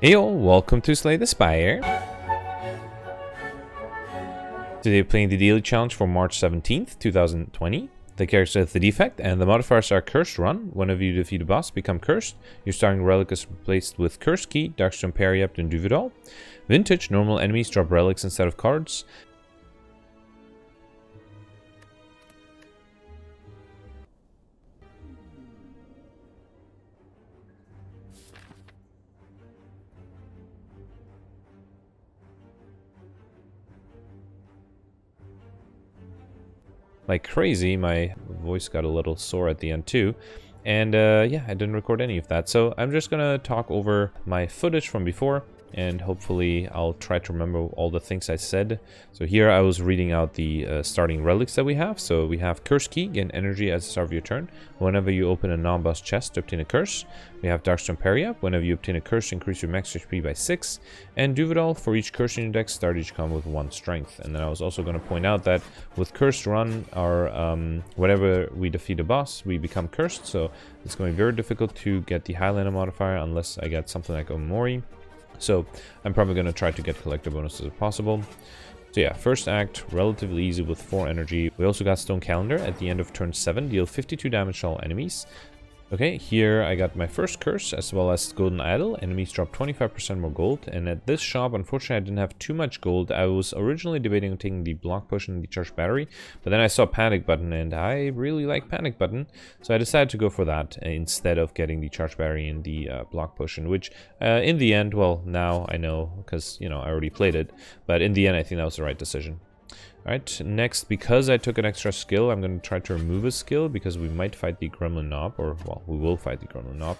Hey all, welcome to Slay the Spire. Today we're playing the daily challenge for March 17th, 2020. The character is the Defect, and the modifiers are Cursed Run. Whenever you defeat a boss, become cursed. Your starting relic is replaced with Curse Key, Darkstone Periapt, and Duvidal. Vintage, normal enemies drop relics instead of cards. Like crazy, my voice got a little sore at the end too. And yeah, I didn't record any of that. So I'm just gonna talk over my footage from before, and hopefully I'll try to remember all the things I said. So here I was reading out the starting relics that we have. So we have Curse Key, gain energy at the start of your turn. Whenever you open a non-boss chest to obtain a curse. We have Darkstone Periapt. Whenever you obtain a curse, increase your max HP by 6. And Duvidal, for each curse in your deck, start each combat with 1 strength. And then I was also going to point out that with Cursed Run, whenever we defeat a boss, we become cursed. So it's going to be very difficult to get the Highlander modifier unless I get something like Omori. So I'm probably going to try to get collector bonuses if possible. So yeah, first act, relatively easy with 4 energy. We also got Stone Calendar. At the end of turn 7, deal 52 damage to all enemies. Okay, here I got my first curse as well as Golden Idol. Enemies drop 25% more gold. And at this shop, unfortunately, I didn't have too much gold. I was originally debating on taking the block potion and the charged battery, but then I saw panic button and I really like panic button. So I decided to go for that instead of getting the charged battery and the block potion, which in the end, well, now I know because, you know, I already played it. But in the end, I think that was the right decision. Alright, next, because I took an extra skill, I'm going to try to remove a skill because we might fight the Gremlin Knob, or, well, we will fight the Gremlin Knob.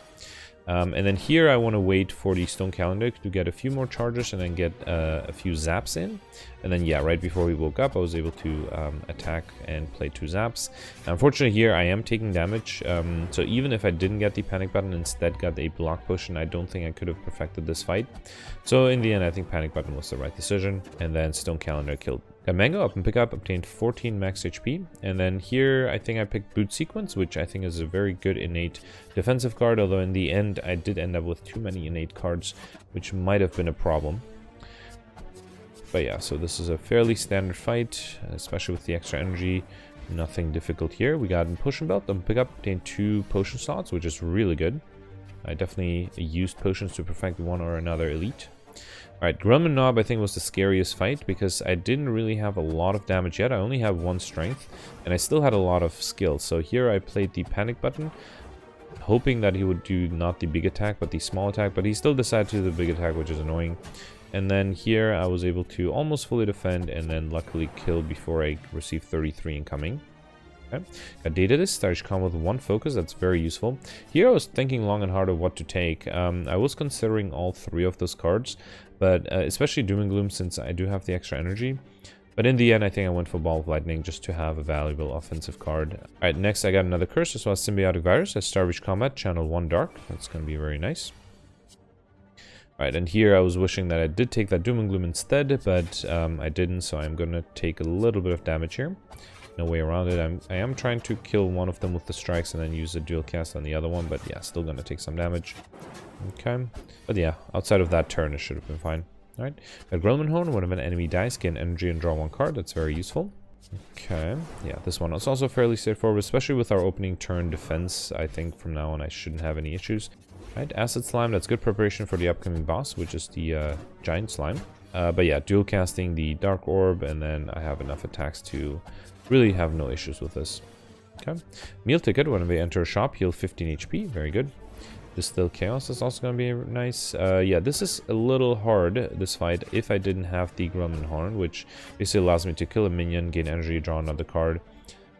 And then here I want to wait for the Stone Calendar to get a few more charges and then get a few zaps in. And then, yeah, right before we woke up, I was able to attack and play 2 zaps. Unfortunately, here I am taking damage. So even if I didn't get the panic button, instead got a block potion, I don't think I could have perfected this fight. So in the end, I think panic button was the right decision. And then Stone Calendar killed. Got Mango up and pick up, obtained 14 max HP. And then here I think I picked Boot Sequence, which I think is a very good innate defensive card, although in the end I did end up with too many innate cards, which might have been a problem. But yeah, so this is a fairly standard fight, especially with the extra energy. Nothing difficult here. We got a Potion Belt and pick up, obtained 2 potion slots, which is really good. I definitely used potions to perfect one or another elite. Alright, Gremlin Knob I think was the scariest fight because I didn't really have a lot of damage yet. I only have 1 strength and I still had a lot of skill. So here I played the panic button, hoping that he would do not the big attack but the small attack, but he still decided to do the big attack, which is annoying. And then here I was able to almost fully defend and then luckily kill before I received 33 incoming. Okay. Got Data this, started combat with 1 focus, that's very useful. Here I was thinking long and hard of what to take. I was considering all 3 of those cards, but especially Doom and Gloom since I do have the extra energy. But in the end, I think I went for Ball of Lightning just to have a valuable offensive card. Alright, next I got another curse as well as Symbiotic Virus. I start each combat, channel 1 Dark. That's going to be very nice. Alright, and here I was wishing that I did take that Doom and Gloom instead, but I didn't, so I'm going to take a little bit of damage here. No way around it. I am trying to kill one of them with the strikes and then use a dual cast on the other one, but yeah, still gonna take some damage. Okay, but yeah, outside of that turn, it should have been fine. Alright, got Gremlin Horn. Whenever an enemy dies, gain energy and draw 1 card. That's very useful. Okay, yeah, this one is also fairly straightforward, especially with our opening turn defense. I think from now on I shouldn't have any issues. Alright, Acid Slime. That's good preparation for the upcoming boss, which is the Giant Slime. But yeah, dual casting the Dark Orb, and then I have enough attacks to really have no issues with this. Okay. Meal Ticket. Whenever you enter a shop, heal 15 HP. Very good. Distill Chaos is also going to be nice. Yeah, this is a little hard, this fight, if I didn't have the Gremlin Horn, which basically allows me to kill a minion, gain energy, draw another card.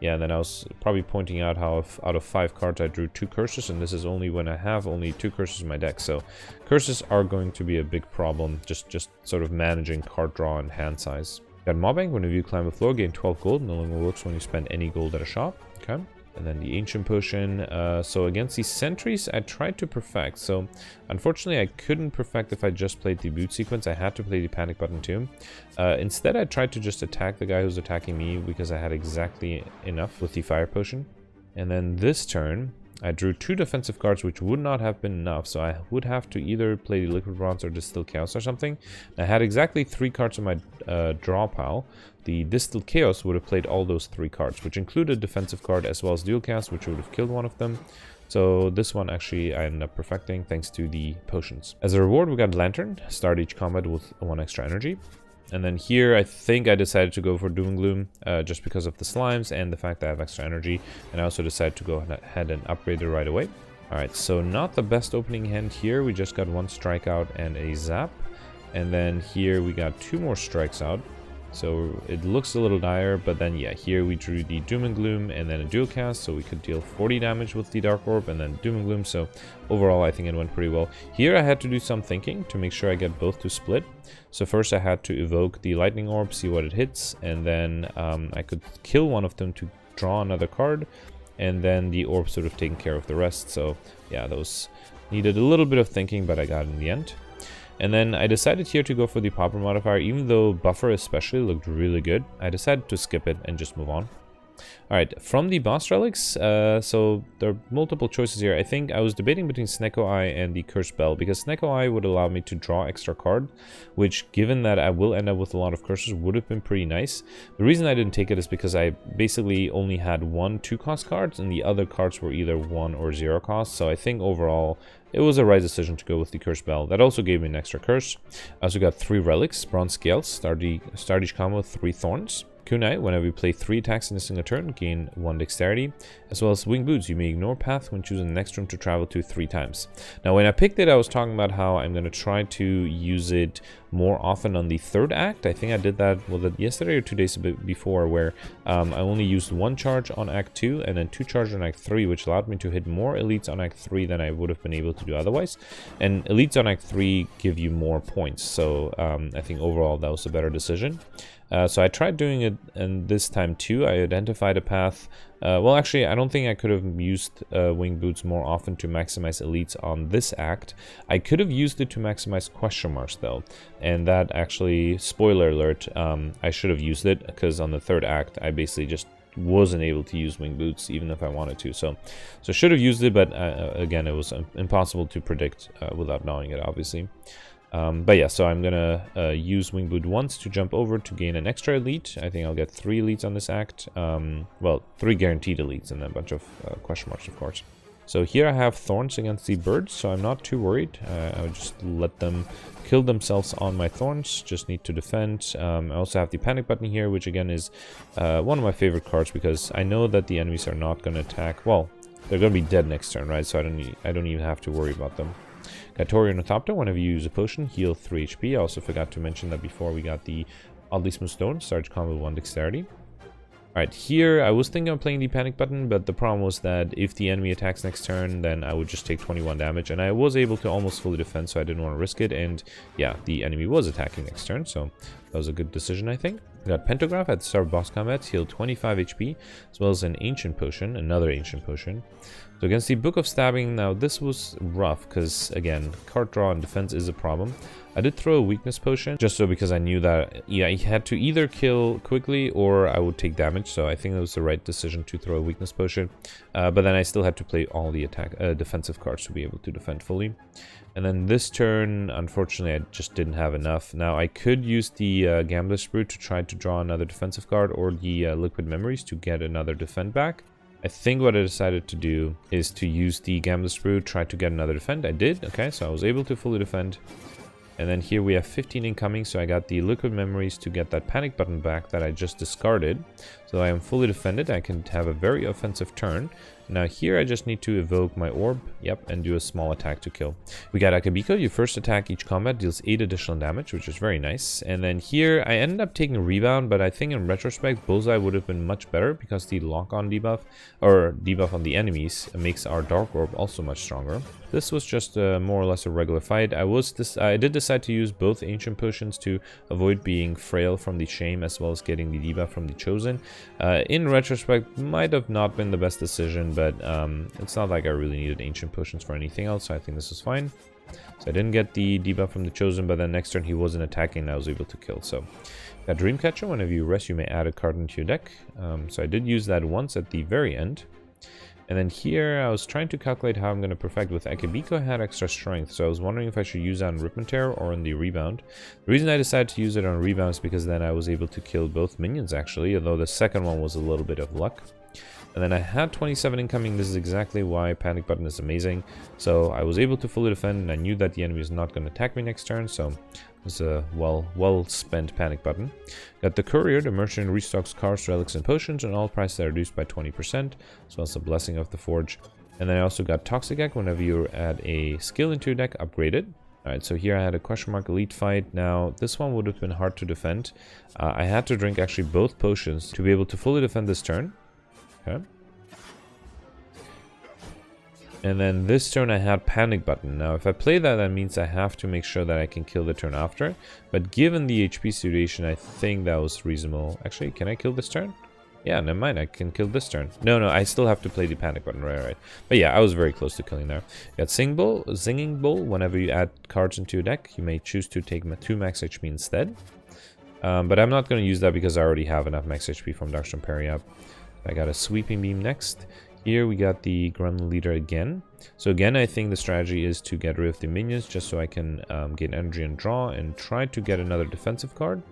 Yeah, and then I was probably pointing out how out of 5 cards I drew 2 curses, and this is only when I have only 2 curses in my deck. So curses are going to be a big problem, just sort of managing card draw and hand size. Got Mobbing. Whenever you climb a floor, gain 12 gold. No longer works when you spend any gold at a shop. Okay. And then the Ancient Potion. So against these sentries, I tried to perfect. So unfortunately, I couldn't perfect if I just played the Boot Sequence. I had to play the Panic Button too. Instead, I tried to just attack the guy who's attacking me because I had exactly enough with the Fire Potion. And then this turn, I drew 2 defensive cards, which would not have been enough, so I would have to either play the Liquid Bronze or Distilled Chaos or something. I had exactly 3 cards in my draw pile. The Distilled Chaos would have played all those 3 cards, which included defensive card as well as Dual Cast, which would have killed one of them. So this one actually I ended up perfecting thanks to the potions. As a reward, we got Lantern. Start each combat with 1 extra energy. And then here, I think I decided to go for Doom and Gloom just because of the slimes and the fact that I have extra energy. And I also decided to go ahead and upgrade it right away. Alright, so not the best opening hand here. We just got 1 strikeout and a zap. And then here we got 2 more strikes out. So it looks a little dire, but then yeah, here we drew the Doom and Gloom and then a Dual Cast, so we could deal 40 damage with the Dark Orb and then Doom and Gloom. So overall, I think it went pretty well. Here I had to do some thinking to make sure I get both to split. So first I had to evoke the Lightning Orb, see what it hits, and then I could kill one of them to draw another card, and then the Orb sort of taking care of the rest. So yeah, those needed a little bit of thinking, but I got it in the end. And then I decided here to go for the Popper modifier, even though Buffer especially looked really good. I decided to skip it and just move on. Alright, from the boss relics, so there are multiple choices here. I think I was debating between Snecko Eye and the Cursed Bell, because Snecko Eye would allow me to draw extra card, which, given that I will end up with a lot of curses, would have been pretty nice. The reason I didn't take it is because I basically only had 1 2-cost cards, and the other cards were either 1 or 0 cost, so I think overall it was a right decision to go with the Cursed Bell. That also gave me an extra curse. I also got 3 relics, bronze scales, start each combo with 3 thorns. Kunai, whenever you play 3 attacks in a single turn, gain 1 dexterity, as well as winged boots. You may ignore path when choosing the next room to travel to 3 times. Now, when I picked it, I was talking about how I'm going to try to use it more often on the 3rd act. I think I did that, was it yesterday or 2 days before, where I only used 1 charge on Act 2 and then 2 charges on Act 3, which allowed me to hit more elites on Act 3 than I would have been able to do otherwise. And elites on Act 3 give you more points, so I think overall that was a better decision. So I tried doing it, and this time too, I identified a path. Well, actually, I don't think I could have used winged boots more often to maximize elites on this act. I could have used it to maximize question marks, though. And that actually, spoiler alert, I should have used it, because on the 3rd act, I basically just wasn't able to use winged boots, even if I wanted to. So should have used it, but again, it was impossible to predict without knowing it, obviously. But yeah, so I'm gonna use Wing Boot once to jump over to gain an extra elite. I think I'll get 3 elites on this act. Well, 3 guaranteed elites and then a bunch of question marks, of course. So here I have thorns against the birds, so I'm not too worried. I'll just let them kill themselves on my thorns, just need to defend. I also have the panic button here, which again is one of my favorite cards, because I know that the enemies are not going to attack. Well, they're going to be dead next turn, right? So I don't even have to worry about them. Got Tori and Thopter. Whenever you use a potion, heal 3 HP. I also forgot to mention that before we got the Oddly Smooth Stone, start combo with 1 dexterity. Alright, here I was thinking of playing the panic button, but the problem was that if the enemy attacks next turn, then I would just take 21 damage, and I was able to almost fully defend, so I didn't want to risk it, and yeah, the enemy was attacking next turn, so that was a good decision, I think. We got Pentagraph at the start of boss combat, healed 25 HP, as well as an Ancient Potion, another Ancient Potion. So against the Book of Stabbing, now this was rough, because again, card draw and defense is a problem. I did throw a weakness potion, just so because I knew that, yeah, he had to either kill quickly or I would take damage, so I think it was the right decision to throw a weakness potion. But then I still had to play all the defensive cards to be able to defend fully. And then this turn, unfortunately, I just didn't have enough. Now, I could use the Gambler's Brew to try to draw another defensive card, or the Liquid Memories to get another defend back. I think what I decided to do is to use the Gambler's Brew, try to get another defend. I did, okay, so I was able to fully defend. And then here we have 15 incoming, so I got the Liquid Memories to get that panic button back that I just discarded. So I am fully defended, I can have a very offensive turn. Now here I just need to evoke my orb, yep, and do a small attack to kill. We got Akabiko, your first attack each combat deals 8 additional damage, which is very nice. And then here I ended up taking Rebound, but I think in retrospect Bullseye would have been much better, because the lock-on debuff, or debuff on the enemies, makes our Dark Orb also much stronger. This was just more or less a regular fight. I did decide to use both Ancient Potions to avoid being frail from the Shame, as well as getting the debuff from the Chosen. In retrospect, might have not been the best decision, but it's not like I really needed Ancient Potions for anything else, so I think this is fine. So I didn't get the debuff from the Chosen, but then next turn he wasn't attacking and I was able to kill. So got Dreamcatcher. Whenever you rest, you may add a card into your deck. So I did use that once at the very end. And then here, I was trying to calculate how I'm going to perfect. With Akabiko, I had extra strength, so I was wondering if I should use that on Rip and Tear or on the Rebound. The reason I decided to use it on Rebound is because then I was able to kill both minions, actually, although the second one was a little bit of luck. And then I had 27 incoming. This is exactly why Panic Button is amazing. So I was able to fully defend, and I knew that the enemy was not going to attack me next turn, so it was a well-spent Panic Button. Got the Courier. The merchant restocks cards, relics, and potions, and all prices are reduced by 20%. So that's the Blessing of the Forge. And then I also got Toxic Egg. Whenever you add a skill into your deck, upgrade it. Alright, so here I had a question mark elite fight. Now, this one would have been hard to defend. I had to drink actually both potions to be able to fully defend this turn. Okay. And then this turn I had Panic Button. Now if I play that, that means I have to make sure that I can kill the turn after. But given the HP situation, I think that was reasonable. Actually, can I kill this turn? Yeah, never mind, I can kill this turn. No, I still have to play the Panic Button, right. But yeah, I was very close to killing there. Got Singing Bowl. Whenever you add cards into your deck, you may choose to take 2 max HP instead. But I'm not going to use that because I already have enough max HP from Darkstone Periapt. I got a Sweeping Beam next. Here we got the Gremlin Leader again. So again, I think the strategy is to get rid of the minions just so I can gain energy and draw and try to get another defensive card.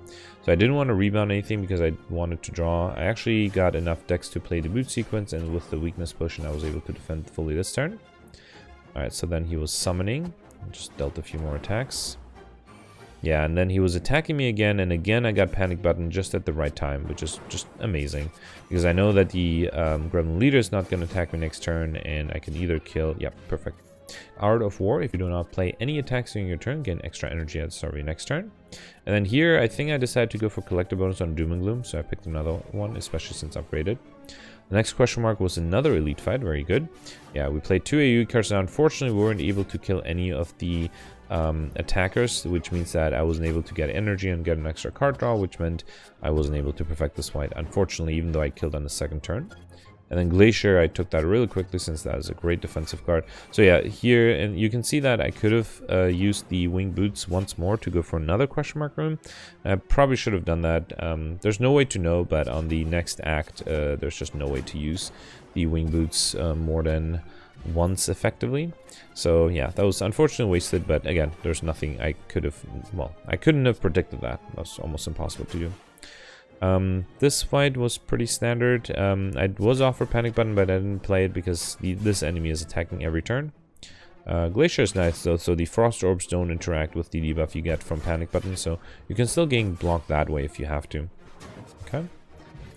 So I didn't want to rebound anything because I wanted to draw. I actually got enough decks to play the boot sequence, and with the weakness potion I was able to defend fully this turn. Alright, so then he was summoning. Just dealt a few more attacks. Yeah, and then he was attacking me again, and again I got Panic Button just at the right time, which is just amazing. Because I know that the Gremlin Leader is not going to attack me next turn, and I can either kill... Yep, perfect. Art of War. If you do not play any attacks during your turn, gain extra energy at the start of your next turn. And then here, I think I decided to go for Collector bonus on Doom and Gloom, so I picked another one, especially since upgraded. The next question mark was another elite fight, very good. Yeah, we played 2 AoE cards. Now, unfortunately, we weren't able to kill any of the attackers, which means that I wasn't able to get energy and get an extra card draw, which meant I wasn't able to perfect this fight, unfortunately, even though I killed on the second turn. And then Glacier, I took that really quickly since that is a great defensive card. So yeah, here, and you can see that I could have used the Wing Boots once more to go for another question mark room. I probably should have done that. There's no way to know, but on the next act, there's just no way to use the Wing Boots more than once effectively. So yeah, that was unfortunately wasted, but again, there's nothing I could have, well, I couldn't have predicted that. That was almost impossible to do. This fight was pretty standard. I was offered Panic Button, but I didn't play it because this enemy is attacking every turn. Glacier is nice though, so the Frost Orbs don't interact with the debuff you get from Panic Button, so you can still gain block that way if you have to. Okay.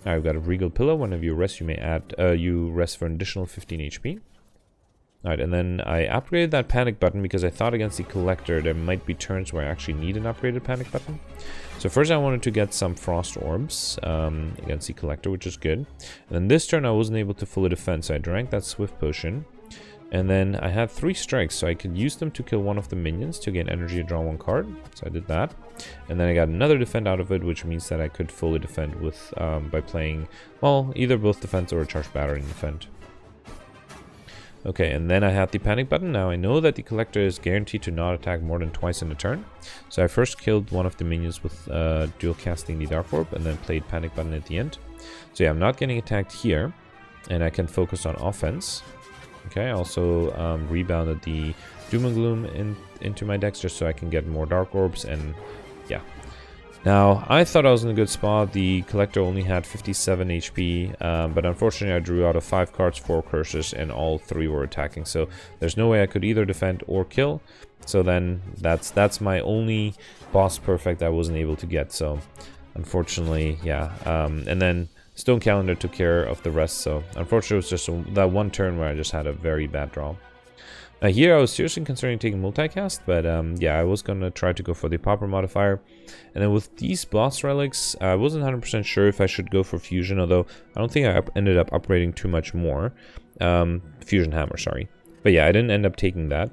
Now we've got a Regal Pillow. Whenever you rest, you may add, you rest for an additional 15 HP. Alright, and then I upgraded that Panic Button because I thought against the Collector there might be turns where I actually need an upgraded Panic Button. So first I wanted to get some Frost Orbs against the Collector, which is good. And then this turn I wasn't able to fully defend, so I drank that Swift Potion. And then I had 3 strikes, so I could use them to kill one of the minions to gain energy and draw 1 card. So I did that. And then I got another defend out of it, which means that I could fully defend with by playing, well, either both defense or a charged battery and defend. Okay, and then I had the Panic Button. Now I know that the Collector is guaranteed to not attack more than twice in a turn. So I first killed one of the minions with dual casting the Dark Orb and then played Panic Button at the end. So yeah, I'm not getting attacked here, and I can focus on offense. Okay, I also rebounded the Doom and Gloom into my decks just so I can get more Dark Orbs, and yeah. Now, I thought I was in a good spot. The Collector only had 57 HP, but unfortunately I drew out of 5 cards, 4 curses, and all 3 were attacking. So there's no way I could either defend or kill. So then that's my only boss perfect I wasn't able to get. So unfortunately, yeah. And then Stone Calendar took care of the rest. So unfortunately it was just that one turn where I just had a very bad draw. Here I was seriously considering taking multicast, but yeah, I was gonna try to go for the Popper modifier. And then with these boss relics, I wasn't 100% sure if I should go for fusion, although I don't think I ended up upgrading too much more. Fusion hammer, sorry. But yeah, I didn't end up taking that.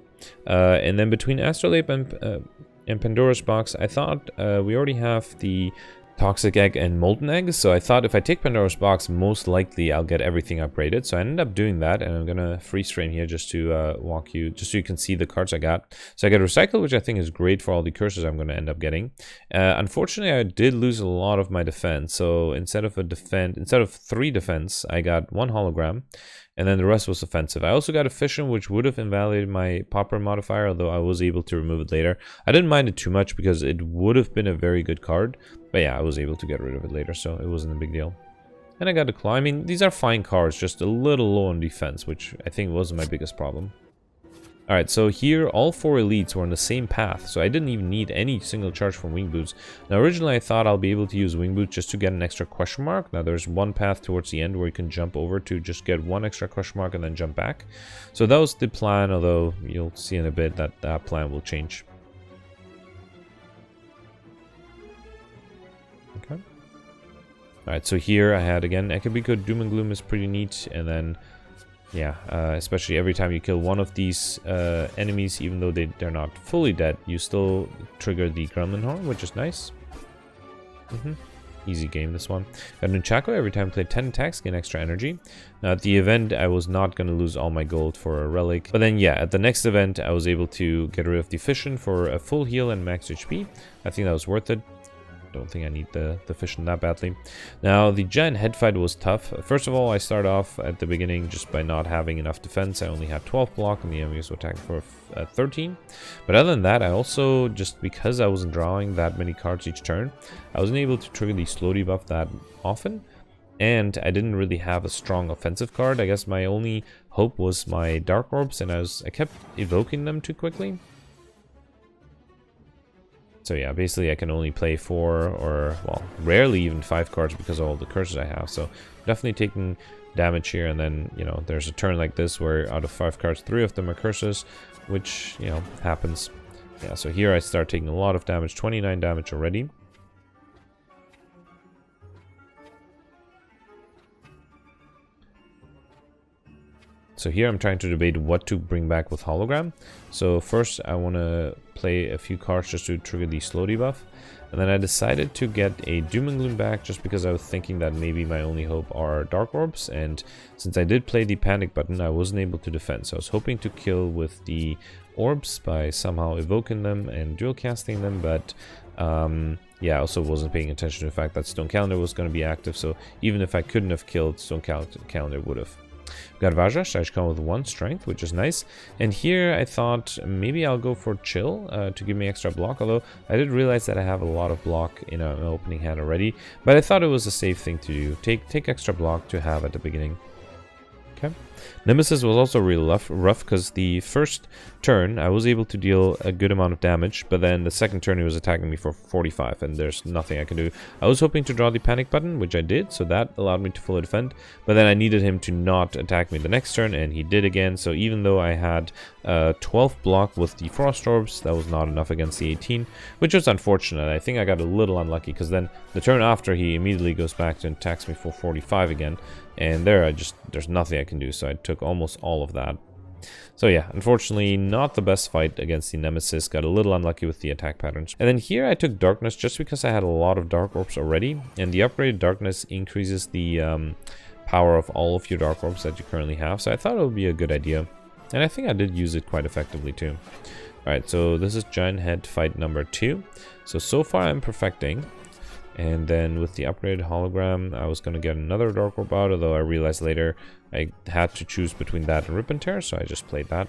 And then between Astrolabe and Pandora's box, I thought we already have the Toxic Egg and Molten Egg. So I thought if I take Pandora's Box, most likely I'll get everything upgraded. So I ended up doing that, and I'm gonna freeze frame here just to walk you, just so you can see the cards I got. So I got Recycle, which I think is great for all the curses I'm gonna end up getting. Unfortunately, I did lose a lot of my defense. So instead of 3 defense, I got 1 hologram, and then the rest was offensive. I also got Efficient, which would have invalidated my Popper modifier, although I was able to remove it later. I didn't mind it too much because it would have been a very good card. But yeah, I was able to get rid of it later, so it wasn't a big deal. And I got a Claw. I mean, these are fine cards, just a little low on defense, which I think wasn't my biggest problem. Alright, so here all 4 elites were on the same path, so I didn't even need any single charge from Wing Boots. Now originally I thought I'll be able to use Wing Boots just to get an extra question mark. Now there's one path towards the end where you can jump over to just get 1 extra question mark and then jump back. So that was the plan, although you'll see in a bit that that plan will change. Okay. Alright, so here I had again Ekabiko Doom and Gloom is pretty neat, and then yeah, especially every time you kill one of these enemies, even though they're not fully dead, you still trigger the Gremlin Horn, which is nice. Easy game, this one. Got Nunchaku, every time I play 10 attacks, gain extra energy. Now at the event, I was not going to lose all my gold for a relic. But then yeah, at the next event, I was able to get rid of Deficient for a full heal and max HP. I think that was worth it. Don't think I need the Fission that badly. Now, the giant head fight was tough. First of all, I start off at the beginning just by not having enough defense. I only had 12 block and the enemy was attacking for 13. But other than that, I also, just because I wasn't drawing that many cards each turn, I wasn't able to trigger the slow debuff that often. And I didn't really have a strong offensive card. I guess my only hope was my Dark Orbs, and I kept evoking them too quickly. So yeah, basically I can only play 4 or, well, rarely even 5 cards because of all the curses I have. So definitely taking damage here, and then, you know, there's a turn like this where out of 5 cards, 3 of them are curses, which, you know, happens. Yeah, so here I start taking a lot of damage, 29 damage already. So here I'm trying to debate what to bring back with hologram. So first I want to play a few cards just to trigger the slow debuff. And then I decided to get a Doom and Gloom back just because I was thinking that maybe my only hope are Dark Orbs. And since I did play the panic button, I wasn't able to defend. So I was hoping to kill with the orbs by somehow evoking them and dual casting them. But yeah, I also wasn't paying attention to the fact that Stone Calendar was going to be active. So even if I couldn't have killed, Stone Calendar would have. Got Vajra, I should come with 1 strength, which is nice. And here I thought maybe I'll go for Chill to give me extra block, although I did realize that I have a lot of block in an opening hand already. But I thought it was a safe thing to do. Take extra block to have at the beginning. Okay. Nemesis was also really rough because the first turn I was able to deal a good amount of damage, but then the second turn he was attacking me for 45 and there's nothing I can do. I was hoping to draw the panic button, which I did, so that allowed me to fully defend, but then I needed him to not attack me the next turn, and he did again. So even though I had 12 block with the Frost Orbs, that was not enough against the 18, which was unfortunate. I think I got a little unlucky because then the turn after he immediately goes back and attacks me for 45 again. And there, there's nothing I can do, so I took almost all of that. So yeah, unfortunately, not the best fight against the Nemesis. Got a little unlucky with the attack patterns. And then here I took Darkness just because I had a lot of Dark Orbs already. And the upgraded Darkness increases the power of all of your Dark Orbs that you currently have. So I thought it would be a good idea. And I think I did use it quite effectively too. Alright, so this is Giant Head fight number 2. So far I'm perfecting. And then with the upgraded hologram, I was going to get another Dark Orb out, although I realized later I had to choose between that and Rip and Tear, so I just played that.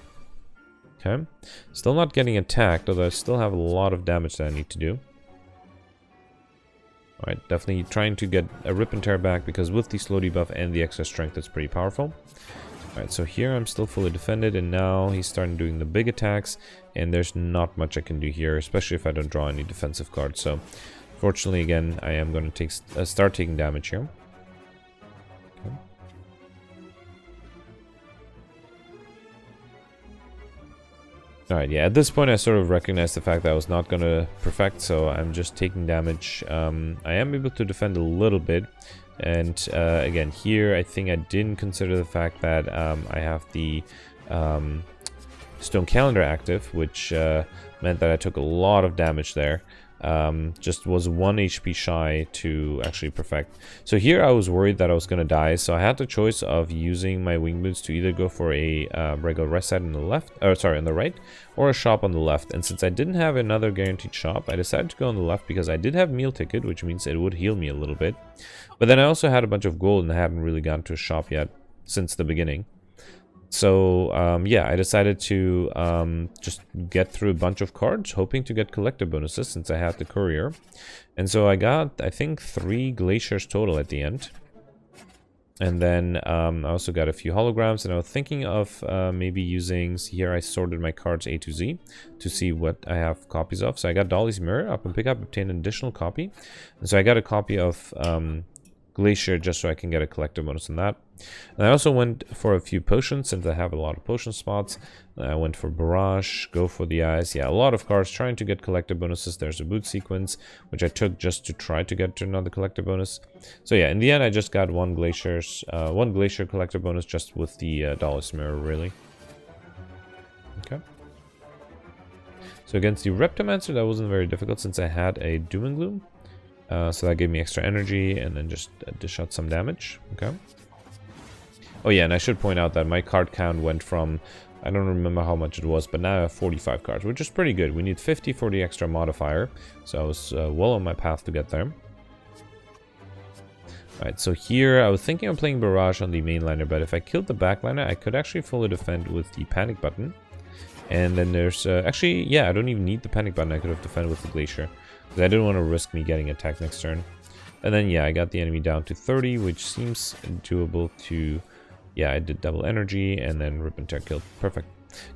Okay. Still not getting attacked, although I still have a lot of damage that I need to do. Alright, definitely trying to get a Rip and Tear back, because with the slow debuff and the extra strength, it's pretty powerful. Alright, so here I'm still fully defended, and now he's starting doing the big attacks, and there's not much I can do here, especially if I don't draw any defensive cards. So fortunately, again, I am going to start taking damage here. Okay. Alright, yeah, at this point I sort of recognized the fact that I was not going to perfect, so I'm just taking damage. I am able to defend a little bit, and again, here I think I didn't consider the fact that I have the Stone Calendar active, which meant that I took a lot of damage there. just was 1 HP shy to actually perfect. So here I was worried that I was going to die, so I had the choice of using my wing boots to either go for a regular rest side on the left, or sorry, on the right, or a shop on the left. And since I didn't have another guaranteed shop, I decided to go on the left because I did have meal ticket, which means it would heal me a little bit. But then I also had a bunch of gold and I hadn't really gone to a shop yet since the beginning. So, yeah, I decided to just get through a bunch of cards, hoping to get collector bonuses since I had the courier. And so I got, I think, 3 glaciers total at the end. And then I also got a few holograms, and I was thinking of maybe using, see here I sorted my cards A to Z to see what I have copies of. So I got Dolly's Mirror, up and pick up, obtain an additional copy. And so I got a copy of Glacier just so I can get a collector bonus on that. And I also went for a few potions since I have a lot of potion spots. I went for Barrage, Go for the Eyes. Yeah, a lot of cards trying to get collector bonuses. There's a boot sequence, which I took just to try to get to another collector bonus. So yeah, in the end, I just got one Glacier collector bonus just with the Dolly's Mirror, really. Okay. So against the Reptomancer, that wasn't very difficult since I had a Doom and Gloom. So that gave me extra energy and then just dish out some damage. Okay. Oh yeah, and I should point out that my card count went from, I don't remember how much it was, but now I have 45 cards, which is pretty good. We need 50 for the extra modifier, so I was well on my path to get there. Alright, so here I was thinking of playing Barrage on the mainliner, but if I killed the backliner, I could actually fully defend with the panic button. And then there's, actually, yeah, I don't even need the panic button, I could have defended with the Glacier. Because I didn't want to risk me getting attacked next turn. And then, yeah, I got the enemy down to 30, which seems doable to... Yeah, I did double energy, and then Rip and Tear killed. Perfect.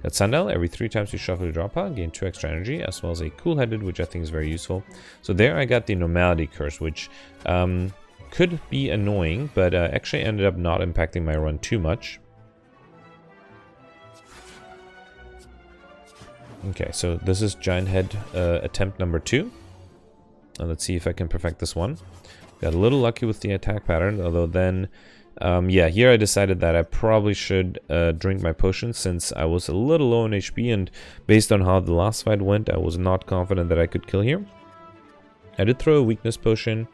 Got Sandal. Every 3 times you shuffle your draw pile, gain 2 extra energy, as well as a Cool-Headed, which I think is very useful. So there I got the Normality Curse, which could be annoying, but actually ended up not impacting my run too much. Okay, so this is Giant Head attempt number 2. Let's see if I can perfect this one. Got a little lucky with the attack pattern, although then... yeah, here I decided that I probably should drink my potion since I was a little low on HP, and based on how the last fight went, I was not confident that I could kill here. I did throw a weakness potion.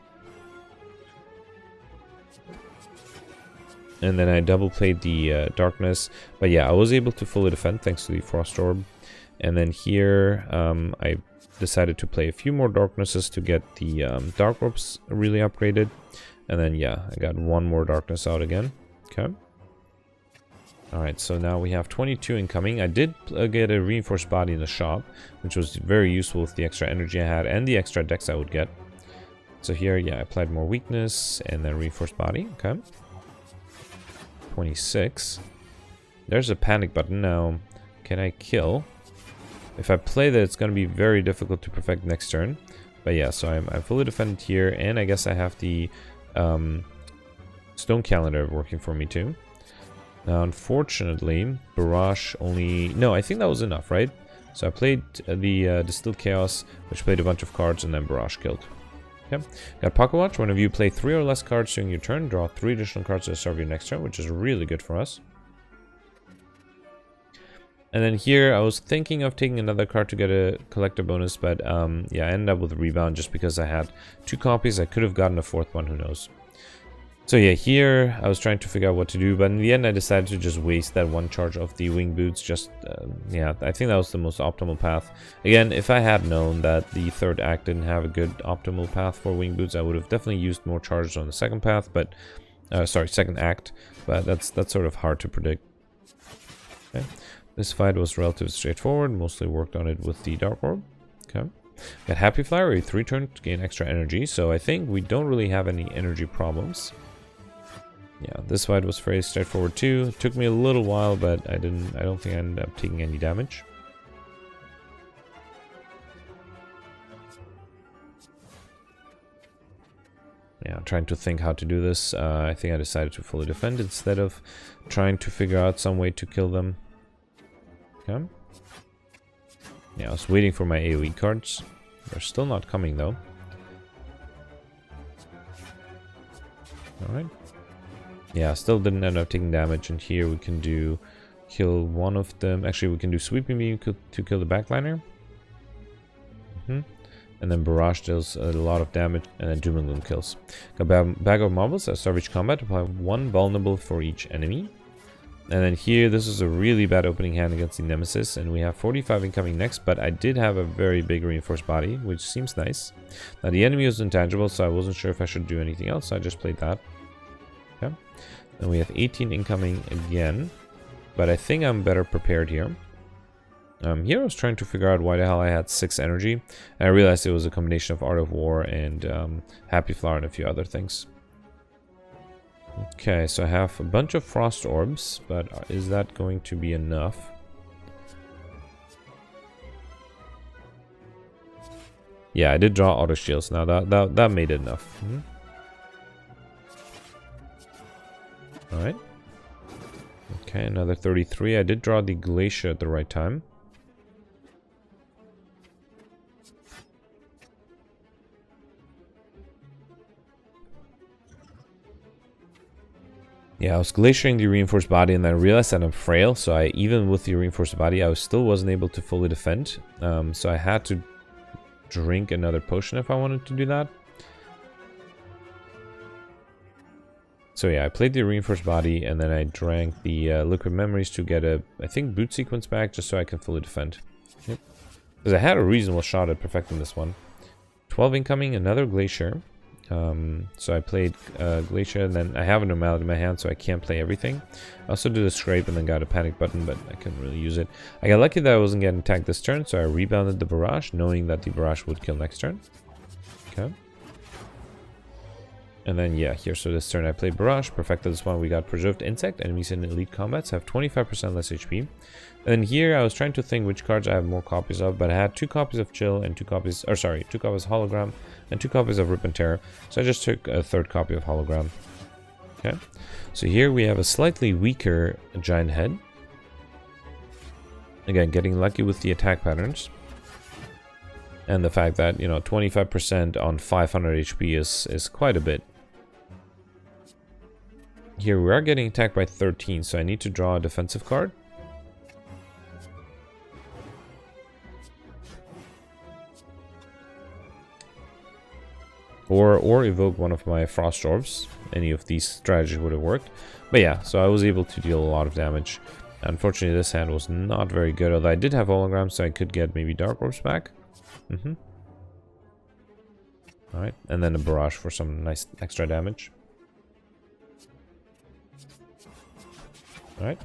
And then I double played the darkness. But yeah, I was able to fully defend thanks to the Frost Orb. And then here I decided to play a few more darknesses to get the Dark Orbs really upgraded. And then, yeah, I got 1 more darkness out again. Okay. Alright, so now we have 22 incoming. I did get a reinforced body in the shop, which was very useful with the extra energy I had and the extra dex I would get. So here, yeah, I applied more weakness and then reinforced body. Okay. 26. There's a panic button. Now, can I kill? If I play that, it's going to be very difficult to perfect next turn. But yeah, so I'm fully defended here, and I guess I have the... Stone Calendar working for me too. Now, unfortunately, Barrage only... No, I think that was enough, right? So I played the Distilled Chaos, which played a bunch of cards, and then Barrage killed. Okay. Got Pocket Watch. Whenever you play 3 or less cards during your turn, draw 3 additional cards to serve your next turn, which is really good for us. And then here, I was thinking of taking another card to get a collector bonus, but yeah, I ended up with Rebound just because I had 2 copies. I could have gotten a 4th one, who knows. So yeah, here I was trying to figure out what to do, but in the end I decided to just waste that 1 charge of the wing boots. Just, yeah, I think that was the most optimal path. Again, if I had known that the 3rd act didn't have a good optimal path for wing boots, I would have definitely used more charges on the 2nd path, but, sorry, 2nd act, but that's sort of hard to predict. Okay. This fight was relatively straightforward, mostly worked on it with the Dark Orb. Okay. Got Happy Flower, a 3 turn to gain extra energy, so I think we don't really have any energy problems. Yeah, this fight was very straightforward too. It took me a little while, but I don't think I ended up taking any damage. Yeah, I'm trying to think how to do this. I think I decided to fully defend instead of trying to figure out some way to kill them. Okay. Yeah, I was waiting for my AoE cards. They're still not coming though. Alright. Yeah, still didn't end up taking damage, and here we can do kill one of them. Actually, we can do Sweeping Beam to kill the backliner. And then Barrage deals a lot of damage, and then Doom and Gloom kills. Got Bag of Marbles at Savage Combat, apply 1 vulnerable for each enemy. And then here, this is a really bad opening hand against the Nemesis, and we have 45 incoming next, but I did have a very big reinforced body, which seems nice. Now the enemy was intangible, so I wasn't sure if I should do anything else, so I just played that. Okay. Then we have 18 incoming again, but I think I'm better prepared here. Here I was trying to figure out why the hell I had 6 energy, and I realized it was a combination of Art of War and Happy Flower and a few other things. Okay, so I have a bunch of Frost Orbs, but is that going to be enough? Yeah, I did draw Auto Shields. Now that made it enough. Alright. Okay, another 33. I did draw the Glacier at the right time. Yeah, I was glaciering the reinforced body, and then I realized that I'm frail, so even with the reinforced body, I still wasn't able to fully defend. So I had to drink another potion if I wanted to do that. So yeah, I played the reinforced body, and then I drank the liquid memories to get I think, boot sequence back, just so I can fully defend. Yep. Because I had a reasonable shot at perfecting this one. 12 incoming, another Glacier. So I played Glacier, and then I have a Normality in my hand, so I can't play everything. I also did a Scrape and then got a Panic button, but I couldn't really use it. I got lucky that I wasn't getting attacked this turn, so I rebounded the Barrage, knowing that the Barrage would kill next turn. Okay. And then, yeah, here, so this turn I played Barrage, perfected this one, we got Preserved Insect. Enemies in Elite Combats have 25% less HP. And then here, I was trying to think which cards I have more copies of, but I had 2 copies of Chill and 2 copies of Hologram and 2 copies of Rip and Tear, so I just took a 3rd copy of Hologram. Okay, so here we have a slightly weaker Giant Head. Again, getting lucky with the attack patterns. And the fact that, you know, 25% on 500 HP is quite a bit. Here we are getting attacked by 13, so I need to draw a defensive card. Or evoke one of my Frost Orbs. Any of these strategies would have worked. But yeah, so I was able to deal a lot of damage. Unfortunately, this hand was not very good, although I did have holograms, so I could get maybe Dark Orbs back. Alright, and then a Barrage for some nice extra damage. Alright.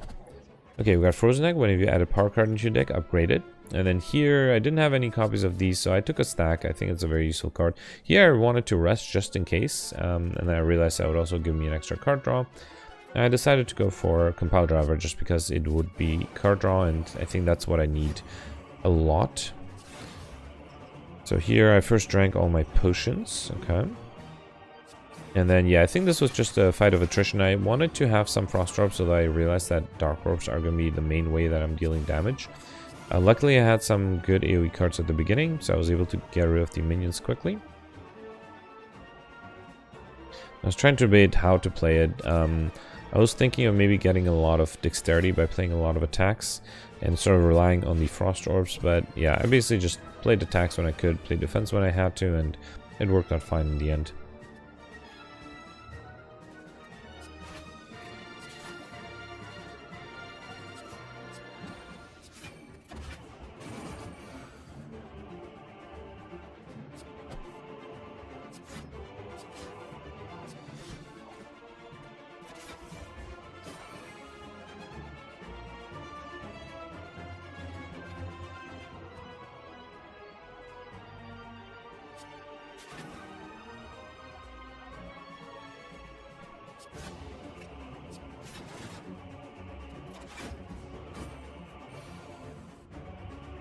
Okay, we got Frozen Egg. Whenever you add a power card into your deck, upgrade it. And then here, I didn't have any copies of these, so I took a stack. I think it's a very useful card. Here, I wanted to rest just in case, and then I realized that would also give me an extra card draw. And I decided to go for Compile Driver just because it would be card draw, and I think that's what I need a lot. So here, I first drank all my potions, okay. And then, yeah, I think this was just a fight of attrition. I wanted to have some Frost Orbs, so that I realized that Dark Orbs are going to be the main way that I'm dealing damage. Luckily, I had some good AoE cards at the beginning, so I was able to get rid of the minions quickly. I was trying to debate how to play it. I was thinking of maybe getting a lot of dexterity by playing a lot of attacks and sort of relying on the Frost Orbs, but yeah, I basically just played attacks when I could, played defense when I had to, and it worked out fine in the end.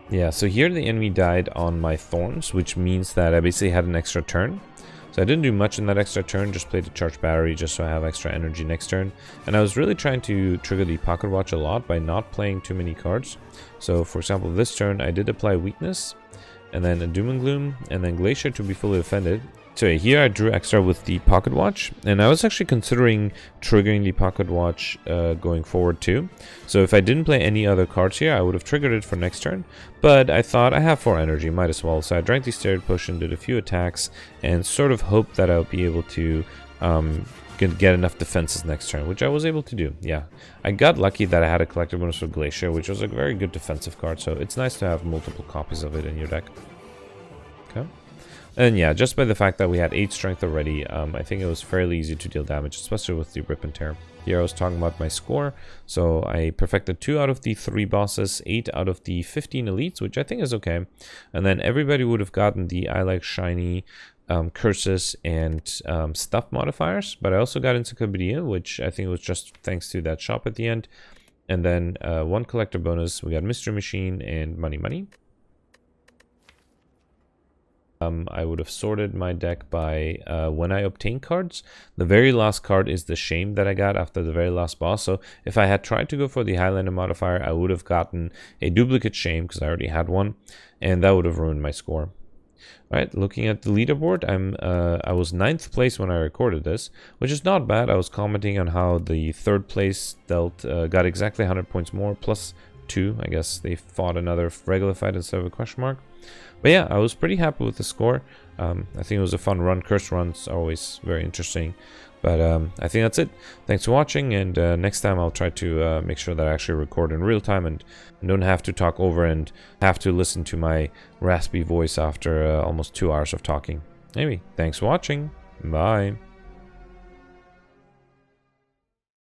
Yeah, so here the enemy died on my Thorns, which means that I basically had an extra turn. So I didn't do much in that extra turn, just played the Charged Battery just so I have extra energy next turn. And I was really trying to trigger the Pocket Watch a lot by not playing too many cards. So for example, this turn I did apply Weakness, and then a Doom and Gloom, and then Glacier to be fully defended. So here I drew extra with the pocket watch, and I was actually considering triggering the pocket watch going forward too. So if I didn't play any other cards here, I would have triggered it for next turn, but I thought I have 4 energy, might as well. So I drank the Steroid Potion, did a few attacks, and sort of hoped that I'll be able to get enough defenses next turn, which I was able to do. Yeah, I got lucky that I had a collector bonus for Glacier, which was a very good defensive card, so it's nice to have multiple copies of it in your deck. Okay. And yeah, just by the fact that we had 8 strength already, I think it was fairly easy to deal damage, especially with the Rip and Tear. Here I was talking about my score, so I perfected 2 out of the 3 bosses, 8 out of the 15 elites, which I think is okay. And then everybody would have gotten the I Like Shiny, curses, and stuff modifiers, but I also got Encyclopedia, which I think was just thanks to that shop at the end. And then 1 collector bonus, we got Mystery Machine and Money. I would have sorted my deck by when I obtain cards. The very last card is the Shame that I got after the very last boss. So if I had tried to go for the Highlander modifier, I would have gotten a duplicate Shame because I already had one, and that would have ruined my score. All right, looking at the leaderboard, I was 9th place when I recorded this, which is not bad. I was commenting on how the 3rd place got exactly 100 points more, plus 2. I guess they fought another regular fight instead of a question mark. But yeah, I was pretty happy with the score. I think it was a fun run. Curse runs are always very interesting. But I think that's it. Thanks for watching, and next time I'll try to make sure that I actually record in real time and don't have to talk over and have to listen to my raspy voice after almost 2 hours of talking. Anyway, thanks for watching. Bye.